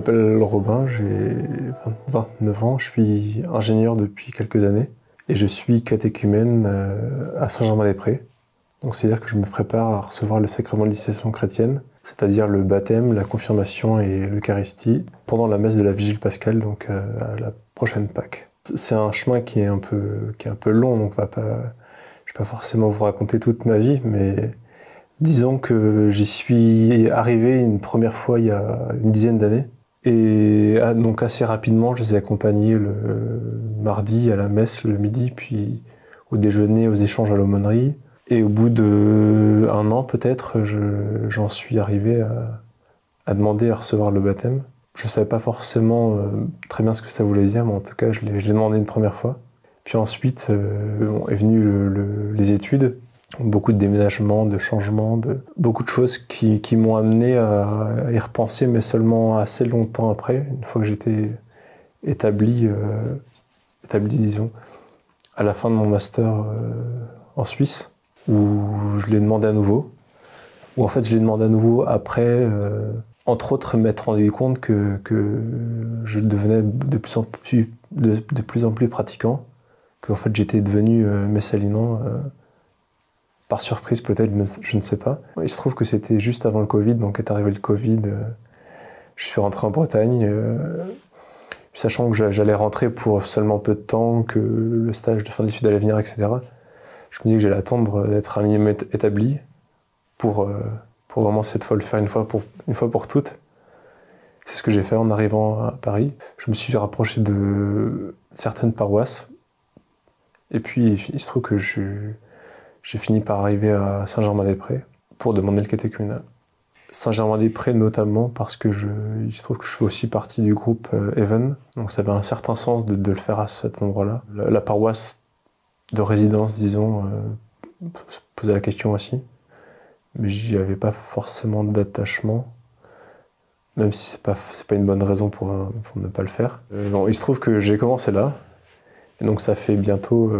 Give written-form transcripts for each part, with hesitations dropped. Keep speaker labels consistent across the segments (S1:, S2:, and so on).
S1: m'appelle Robin, j'ai 29 ans, je suis ingénieur depuis quelques années et je suis catéchumène à Saint-Germain-des-Prés. Donc c'est-à-dire que je me prépare à recevoir le sacrement de l'initiation chrétienne, c'est-à-dire le baptême, la confirmation et l'Eucharistie pendant la messe de la Vigile pascale, donc à la prochaine Pâques. C'est un chemin qui est un peu long, donc je vais pas forcément vous raconter toute ma vie, mais disons que j'y suis arrivé une première fois il y a une dizaine d'années. Et donc assez rapidement, je les ai accompagnés le mardi à la messe le midi, puis au déjeuner, aux échanges à l'aumônerie. Et au bout d'1 an peut-être, j'en suis arrivé à demander à recevoir le baptême. Je ne savais pas forcément très bien ce que ça voulait dire, mais en tout cas je l'ai demandé une première fois. Puis ensuite est venu les études. Beaucoup de déménagements, de changements, beaucoup de choses qui m'ont amené à y repenser, mais seulement assez longtemps après, une fois que j'étais établi, disons, à la fin de mon master en Suisse, où je l'ai demandé à nouveau. Où en fait je l'ai demandé à nouveau après, entre autres m'être rendu compte que je devenais de plus en plus pratiquant, que en fait j'étais devenu messalinant. Par surprise peut-être, je ne sais pas. Il se trouve que c'était juste avant le Covid, donc est arrivé le Covid, je suis rentré en Bretagne, sachant que j'allais rentrer pour seulement peu de temps, que le stage de fin d'études allait venir, etc. Je me dis que j'allais attendre d'être un minimum établi pour vraiment cette fois le faire une fois pour toutes. C'est ce que j'ai fait en arrivant à Paris. Je me suis rapproché de certaines paroisses, et puis il se trouve que j'ai fini par arriver à Saint-Germain-des-Prés pour demander le catéchuménat. Saint-Germain-des-Prés notamment parce que il se trouve que je fais aussi partie du groupe Even, donc ça avait un certain sens de le faire à cet endroit-là. La paroisse de résidence, disons, posait la question aussi, mais j'y avais pas forcément d'attachement, même si c'est pas une bonne raison pour ne pas le faire. Bon, il se trouve que j'ai commencé là, et donc ça fait bientôt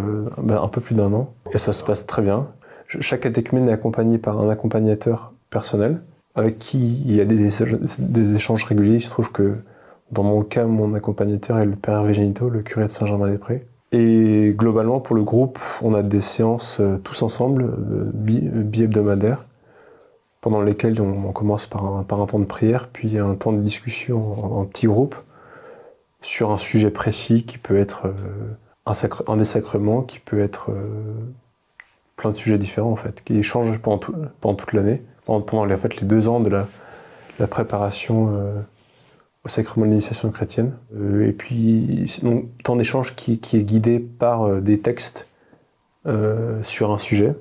S1: un peu plus d'1 an, et ça se passe très bien. Chaque catéchumène est accompagné par un accompagnateur personnel, avec qui il y a des échanges réguliers. Il se trouve que dans mon cas, mon accompagnateur est le père Hervé Génito, le curé de Saint-Germain-des-Prés. Et globalement, pour le groupe, on a des séances tous ensemble, bi-hebdomadaires, pendant lesquelles on commence par un temps de prière, puis un temps de discussion en petits groupes, sur un sujet précis qui peut être un des sacrements, qui peut être plein de sujets différents en fait, qui changent pendant toute l'année, pendant les 2 ans de la préparation au sacrement de l'initiation chrétienne. Et puis, donc, temps d'échange qui est guidé par des textes sur un sujet.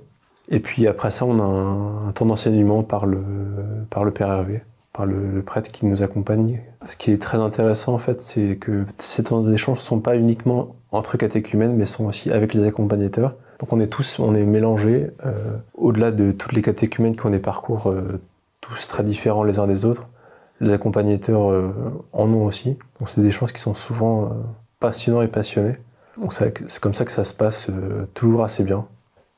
S1: Et puis après ça, on a un temps d'enseignement par le père Hervé, par le prêtre qui nous accompagne. Ce qui est très intéressant en fait, c'est que ces temps d'échange ne sont pas uniquement entre catéchumènes, mais sont aussi avec les accompagnateurs. Donc on est mélangés, au-delà de toutes les catéchumènes qui ont des parcours tous très différents les uns des autres. Les accompagnateurs en ont aussi. Donc c'est des échanges qui sont souvent passionnants et passionnés. Donc c'est comme ça que ça se passe toujours assez bien.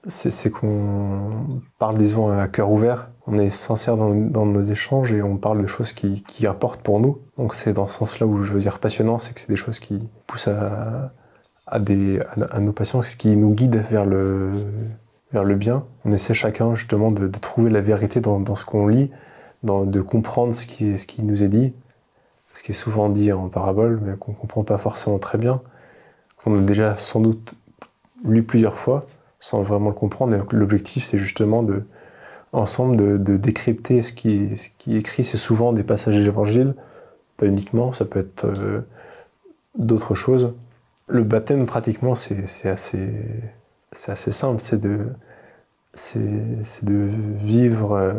S1: C'est qu'on parle, disons, à cœur ouvert. On est sincère dans nos échanges et on parle de choses qui apportent pour nous. Donc c'est dans ce sens-là où je veux dire passionnant, c'est que c'est des choses qui poussent à nos passions, ce qui nous guide vers le bien. On essaie chacun justement de trouver la vérité dans ce qu'on lit, de comprendre ce qui nous est dit, ce qui est souvent dit en parabole, mais qu'on ne comprend pas forcément très bien, qu'on a déjà sans doute lu plusieurs fois, sans vraiment le comprendre. Et l'objectif, c'est justement ensemble de décrypter ce qui est écrit. C'est souvent des passages de l'Évangile, pas uniquement, ça peut être d'autres choses. Le baptême, pratiquement, c'est assez simple, c'est de vivre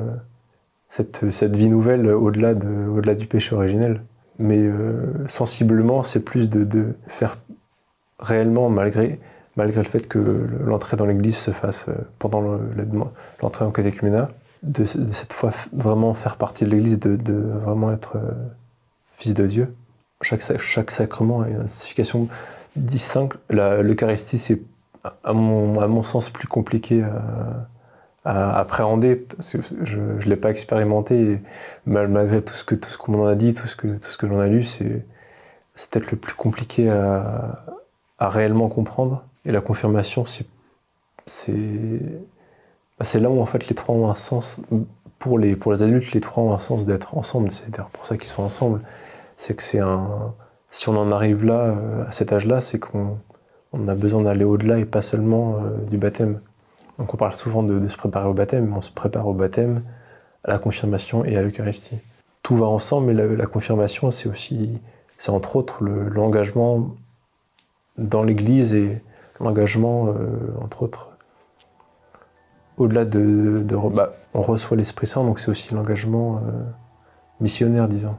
S1: cette vie nouvelle au-delà du péché originel. Mais sensiblement, c'est plus de faire réellement, malgré le fait que l'entrée dans l'église se fasse pendant l'entrée en catéchuménat, de cette fois vraiment faire partie de l'église, de vraiment être fils de Dieu. Chaque sacrement a une signification distincte. L'Eucharistie, c'est à mon sens plus compliqué à appréhender, parce que je ne l'ai pas expérimenté, et malgré tout ce qu'on m'en a dit, tout ce que l'on a lu, c'est peut-être le plus compliqué à réellement comprendre. Et la confirmation, c'est là où en fait les trois ont un sens. Pour les adultes, les trois ont un sens d'être ensemble. C'est d'ailleurs pour ça qu'ils sont ensemble. C'est que si on en arrive là, à cet âge-là, c'est qu'on a besoin d'aller au-delà et pas seulement du baptême. Donc on parle souvent de se préparer au baptême, mais on se prépare au baptême, à la confirmation et à l'Eucharistie. Tout va ensemble, mais la confirmation, c'est entre autres l'engagement dans l'Église et l'engagement, entre autres, au-delà on reçoit l'Esprit Saint, donc c'est aussi l'engagement missionnaire, disons.